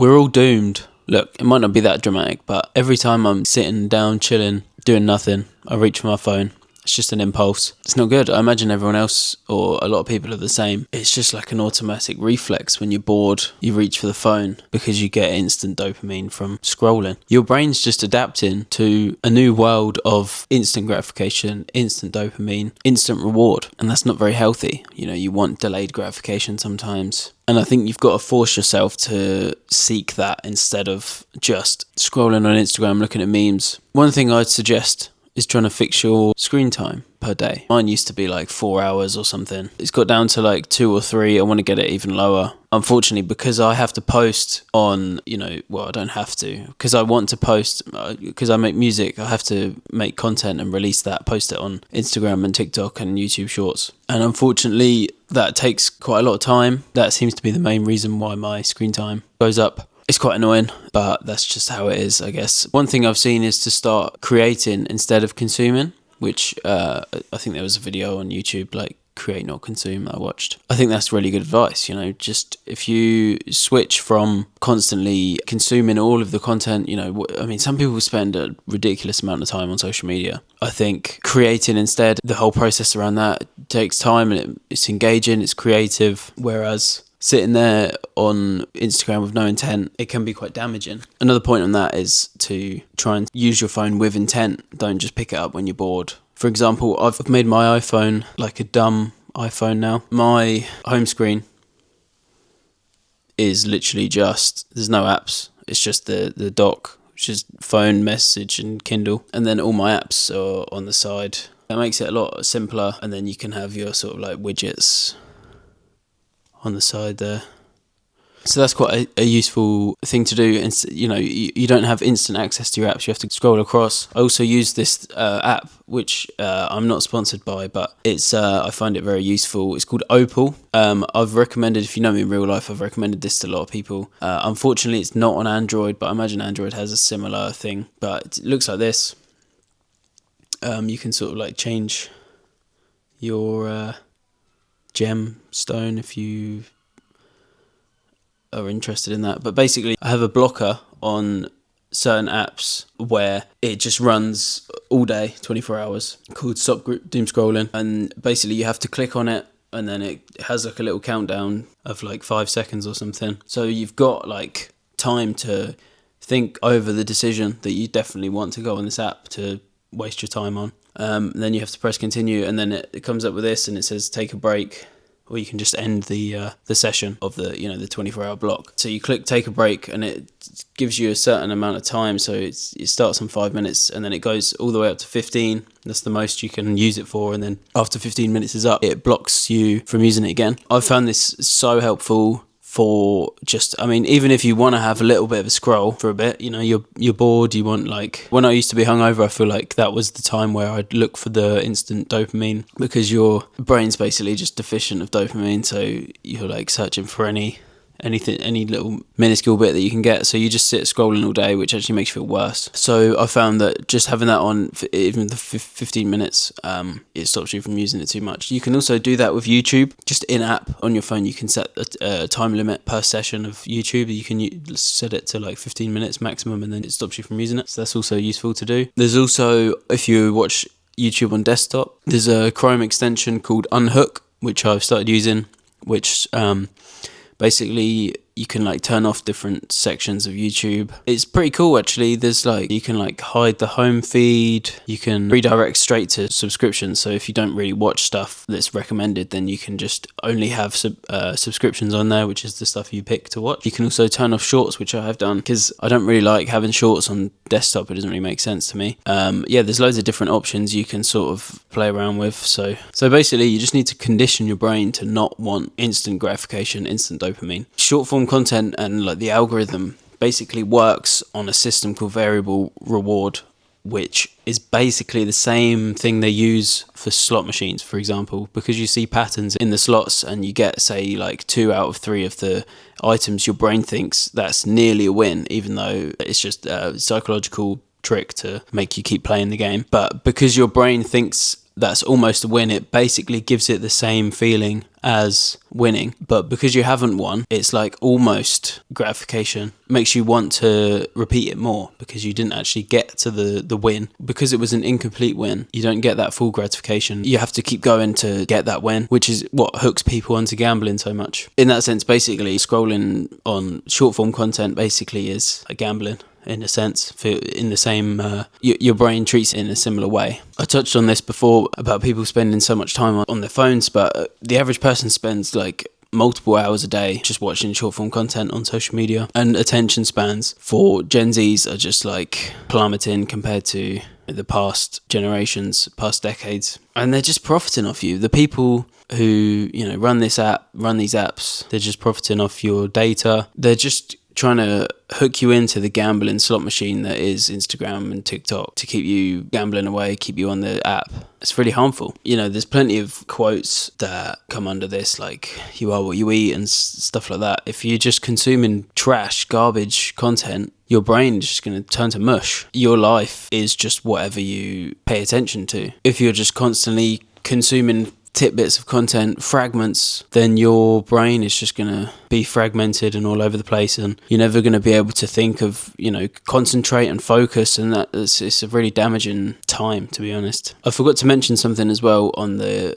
We're all doomed. Look, it might not be that dramatic, but every time I'm sitting down, chilling, doing nothing, I reach for my phone. It's just an impulse. It's not good. I imagine everyone else or a lot of people are the same. It's just like an automatic reflex. When you're bored, you reach for the phone because you get instant dopamine from scrolling. Your brain's just adapting to a new world of instant gratification, instant dopamine, instant reward. And that's not very healthy. You know, you want delayed gratification sometimes. And I think you've got to force yourself to seek that instead of just scrolling on Instagram, looking at memes. One thing I'd suggest is trying to fix your screen time per day. Mine used to be like 4 hours or something. It's got down to like 2 or 3. I want to get it even lower. Unfortunately, because I have to post on, I don't have to, because I want to post, because I make music, I have to make content and release that, post it on Instagram and TikTok and YouTube Shorts. And unfortunately, that takes quite a lot of time. That seems to be the main reason why my screen time goes up. It's quite annoying, but that's just how it is, I guess. One thing I've seen is to start creating instead of consuming, which I think there was a video on YouTube, like create, not consume, that I watched. I think that's really good advice, just if you switch from constantly consuming all of the content, some people spend a ridiculous amount of time on social media. I think creating instead, the whole process around that takes time and it's engaging, it's creative, whereas sitting there on Instagram with no intent, it can be quite damaging. Another point on that is to try and use your phone with intent. Don't just pick it up when you're bored. For example, I've made my iPhone like a dumb iPhone now. My home screen is literally there's no apps. It's just the dock, which is phone, message and Kindle. And then all my apps are on the side. That makes it a lot simpler. And then you can have your sort of like widgets on the side there. So that's quite a useful thing to do. And you don't have instant access to your apps. You have to scroll across. I also use this app, which I'm not sponsored by, but it's I find it very useful. It's called Opal. I've recommended, if you know me in real life, I've recommended this to a lot of people. Unfortunately, it's not on Android, but I imagine Android has a similar thing. But it looks like this. You can sort of like change your gemstone if you are interested in that. But basically, I have a blocker on certain apps where it just runs all day, 24 hours, called Stop Doom Scrolling. And basically, you have to click on it, and then it has like a little countdown of like 5 seconds or something. So you've got like time to think over the decision that you definitely want to go on this app to waste your time on. Then you have to press continue, and then it comes up with this, and it says take a break, or you can just end the session of the 24-hour block. So you click take a break, and it gives you a certain amount of time. So it starts on 5 minutes, and then it goes all the way up to 15. That's the most you can use it for, and then after 15 minutes is up, it blocks you from using it again. I've found this so helpful for even if you want to have a little bit of a scroll for a bit, you're bored, you want, like, when I used to be hungover, I feel like that was the time where I'd look for the instant dopamine, because your brain's basically just deficient of dopamine, so you're like searching for any little minuscule bit that you can get, so you just sit scrolling all day, which actually makes you feel worse. So I found that just having that on for even the 15 minutes, it stops you from using it too much. You can also do that with YouTube, just in-app on your phone. You can set a time limit per session of YouTube. You can set it to like 15 minutes maximum, and then it stops you from using it, so that's also useful to do. There's also, if you watch YouTube on desktop, there's a Chrome extension called Unhook, which I've started using, which basically you can like turn off different sections of YouTube. It's pretty cool actually. There's like, you can like hide the home feed, you can redirect straight to subscriptions. So if you don't really watch stuff that's recommended, then you can just only have subscriptions on there, which is the stuff you pick to watch. You can also turn off shorts, which I have done, because I don't really like having shorts on desktop. It doesn't really make sense to me. There's loads of different options you can sort of play around with. So basically you just need to condition your brain to not want instant gratification, instant dopamine. Short form content and like the algorithm basically works on a system called variable reward, which is basically the same thing they use for slot machines, for example, because you see patterns in the slots and you get, say, like 2 out of 3 of the items, your brain thinks that's nearly a win, even though it's just a psychological trick to make you keep playing the game. But because your brain thinks that's almost a win. It basically gives it the same feeling as winning, but because you haven't won, it's like almost gratification. Makes you want to repeat it more because you didn't actually get to the win. Because it was an incomplete win, you don't get that full gratification. You have to keep going to get that win, which is what hooks people onto gambling so much. In that sense, basically scrolling on short form content basically is a gambling in a sense, in the same your brain treats it in a similar way. I touched on this before about people spending so much time on their phones, but the average person spends like multiple hours a day just watching short form content on social media, and attention spans for Gen Zs are just like plummeting compared to the past generations, past decades, and they're just profiting off you. The people who run these apps, they're just profiting off your data. They're just trying to hook you into the gambling slot machine that is Instagram and TikTok to keep you gambling away, keep you on the app. It's really harmful. There's plenty of quotes that come under this, like you are what you eat and stuff like that. If you're just consuming trash, garbage content, your brain is just going to turn to mush. Your life is just whatever you pay attention to. If you're just constantly consuming tidbits of content, fragments, then your brain is just going to be fragmented and all over the place, and you're never going to be able to think of, concentrate and focus, and it's a really damaging time, to be honest. I forgot to mention something as well on the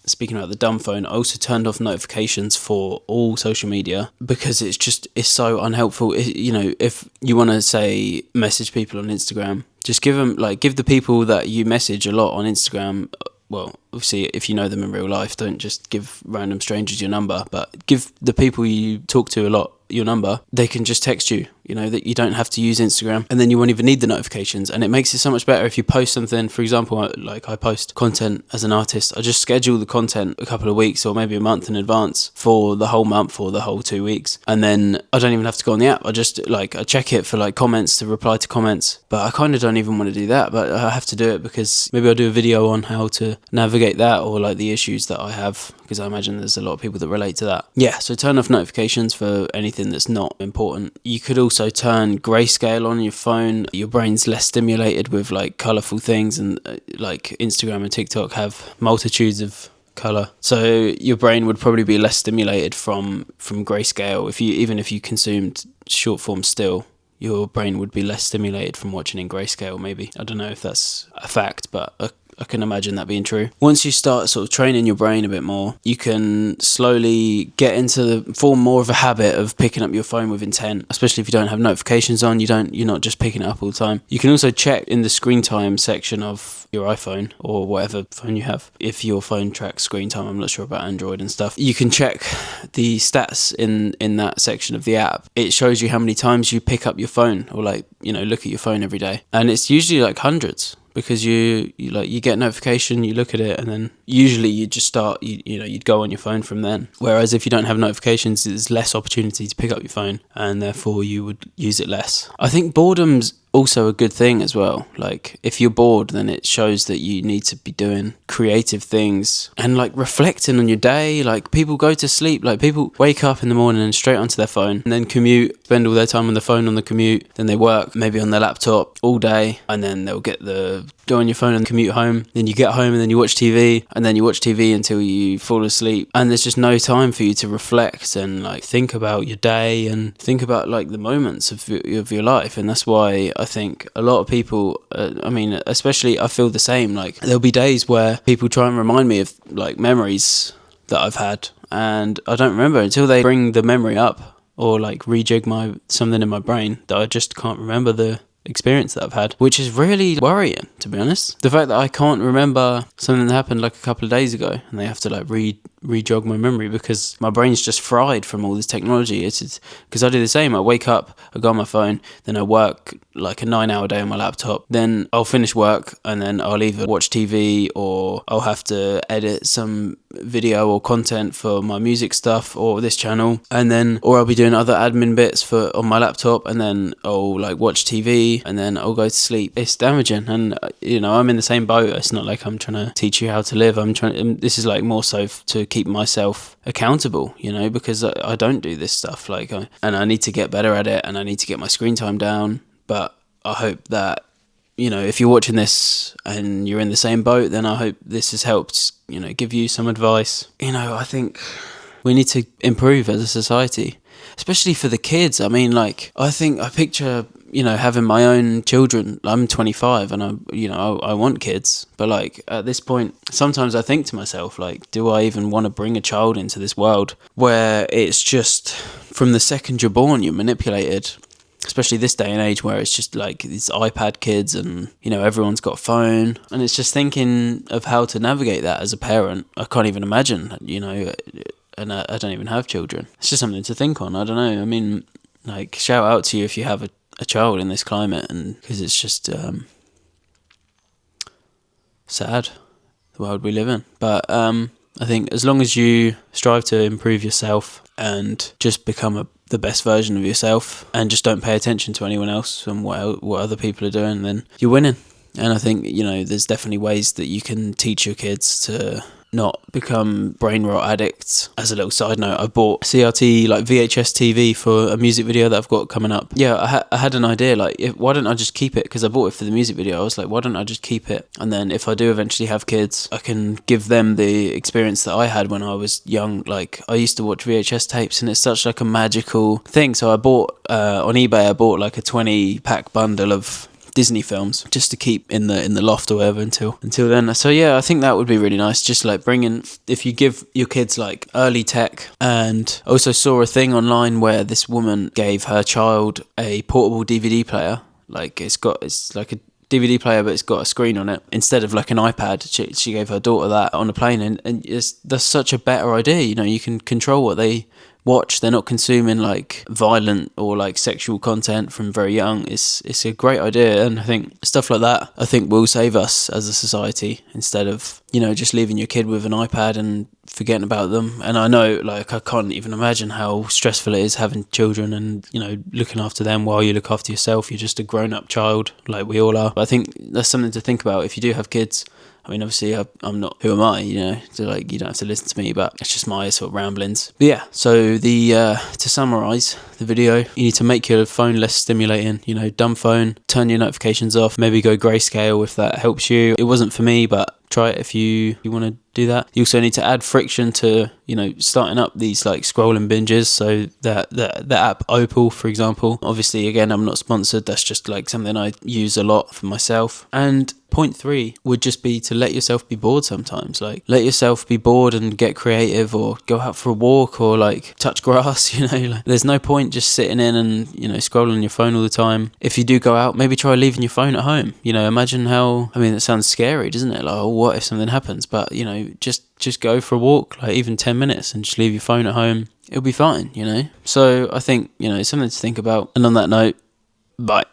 speaking about the dumb phone. I also turned off notifications for all social media because it's so unhelpful. If you want to say message people on Instagram, just give the people that you message a lot on Instagram, well, obviously, if you know them in real life, don't just give random strangers your number, but give the people you talk to a lot your number. They can just text you, that you don't have to use Instagram, and then you won't even need the notifications. And it makes it so much better if you post something. For example, like I post content as an artist, I just schedule the content a couple of weeks or maybe a month in advance for the whole month or the whole 2 weeks, and then I don't even have to go on the app. I just I check it for comments, to reply to comments, but I kind of don't even want to do that, but I have to do it because maybe I'll do a video on how to navigate that, or the issues that I have, because I imagine there's a lot of people that relate to that. Yeah, so turn off notifications for anything that's not important. You could also turn grayscale on your phone. Your brain's less stimulated with colourful things, and Instagram and TikTok have multitudes of colour, so your brain would probably be less stimulated from grayscale. Even if you consumed short form still, your brain would be less stimulated from watching in grayscale, maybe. I don't know if that's a fact, but I can imagine that being true. Once you start sort of training your brain a bit more, you can slowly form more of a habit of picking up your phone with intent, especially if you don't have notifications on. You're not just picking it up all the time. You can also check in the screen time section of your iPhone or whatever phone you have. If your phone tracks screen time, I'm not sure about Android and stuff. You can check the stats in that section of the app. It shows you how many times you pick up your phone or look at your phone every day. And it's usually hundreds. Because you get a notification, you look at it, and then usually you just start, you'd go on your phone from then. Whereas if you don't have notifications, there's less opportunity to pick up your phone, and therefore you would use it less. I think boredom's also a good thing as well. If you're bored, then it shows that you need to be doing creative things and reflecting on your day. People go to sleep, people wake up in the morning and straight onto their phone, and then commute, spend all their time on the phone on the commute, then they work maybe on their laptop all day, and then they'll go on your phone and commute home. Then you get home and then you watch TV, and then you watch TV until you fall asleep, and there's just no time for you to reflect and think about your day and think about the moments of your life. And that's why I think a lot of people, especially I feel the same, there'll be days where people try and remind me of memories that I've had, and I don't remember until they bring the memory up or rejig something in my brain, that I just can't remember the experience that I've had, which is really worrying, to be honest. The fact that I can't remember something that happened a couple of days ago, and they have to re-jog my memory because my brain's just fried from all this technology. It's because I do the same. I wake up, I go on my phone, then I work a 9-hour day on my laptop, then I'll finish work, and then I'll either watch TV or I'll have to edit some video or content for my music stuff or this channel, or I'll be doing other admin bits on my laptop, and then I'll watch TV, and then I'll go to sleep. It's damaging, and I'm in the same boat. It's not like I'm trying to teach you how to live. This is more so to keep myself accountable, because I don't do this stuff, and I need to get better at it, and I need to get my screen time down. But I hope that if you're watching this and you're in the same boat, then I hope this has helped, give you some advice. I think we need to improve as a society, especially for the kids. I mean, like, I picture, having my own children. I'm 25 and I want kids. But like at this point, sometimes I think to myself, like, do I even want to bring a child into this world where it's just from the second you're born, you're manipulated? Especially this day and age where it's just like these iPad kids and, everyone's got a phone. And it's just thinking of how to navigate that as a parent. I can't even imagine, and I don't even have children. It's just something to think on. I don't know. I mean, like, shout out to you if you have a child in this climate, and because it's just sad, the world we live in. But I think as long as you strive to improve yourself and just become the best version of yourself, and just don't pay attention to anyone else and what other people are doing, then you're winning. And I think, there's definitely ways that you can teach your kids to not become brain rot addicts. As a little side note, I bought CRT, like VHS TV for a music video that I've got coming up. Yeah, I had an idea, like, why don't I just keep it? Because I bought it for the music video. I was like, why don't I just keep it? And then if I do eventually have kids, I can give them the experience that I had when I was young. Like, I used to watch VHS tapes, and it's such like a magical thing. So I bought, on eBay, I bought like a 20-pack bundle of Disney films just to keep in the loft or whatever until then. So yeah, I think that would be really nice, just like if you give your kids like early tech. And I also saw a thing online where this woman gave her child a portable DVD player. Like, it's like a DVD player, but it's got a screen on it instead of like an iPad. She gave her daughter that on a plane, and that's such a better idea. You can control what they watch. They're not consuming like violent or like sexual content from very young. It's a great idea, and I think stuff like that will save us as a society, instead of just leaving your kid with an iPad and forgetting about them. And I know, like, I can't even imagine how stressful it is having children and looking after them while you look after yourself. You're just a grown-up child, like we all are. But I think that's something to think about if you do have kids. I mean, obviously, I'm not, who am I, so like, you don't have to listen to me, but it's just my sort of ramblings. But yeah, so to summarise the video, you need to make your phone less stimulating, dumb phone, turn your notifications off, maybe go grayscale if that helps you. It wasn't for me, but try it if you want to do that. You also need to add friction to, starting up these like scrolling binges. So the app Opal, for example, obviously, again, I'm not sponsored. That's just like something I use a lot for myself. And point 3 would just be to let yourself be bored sometimes. Like, let yourself be bored and get creative, or go out for a walk, or like touch grass, like, there's no point just sitting in and, scrolling on your phone all the time. If you do go out, maybe try leaving your phone at home. Imagine how, I mean, it sounds scary, doesn't it? Like, oh, what if something happens? But, just go for a walk, like even 10 minutes, and just leave your phone at home. It'll be fine, So I think, it's something to think about. And on that note, bye.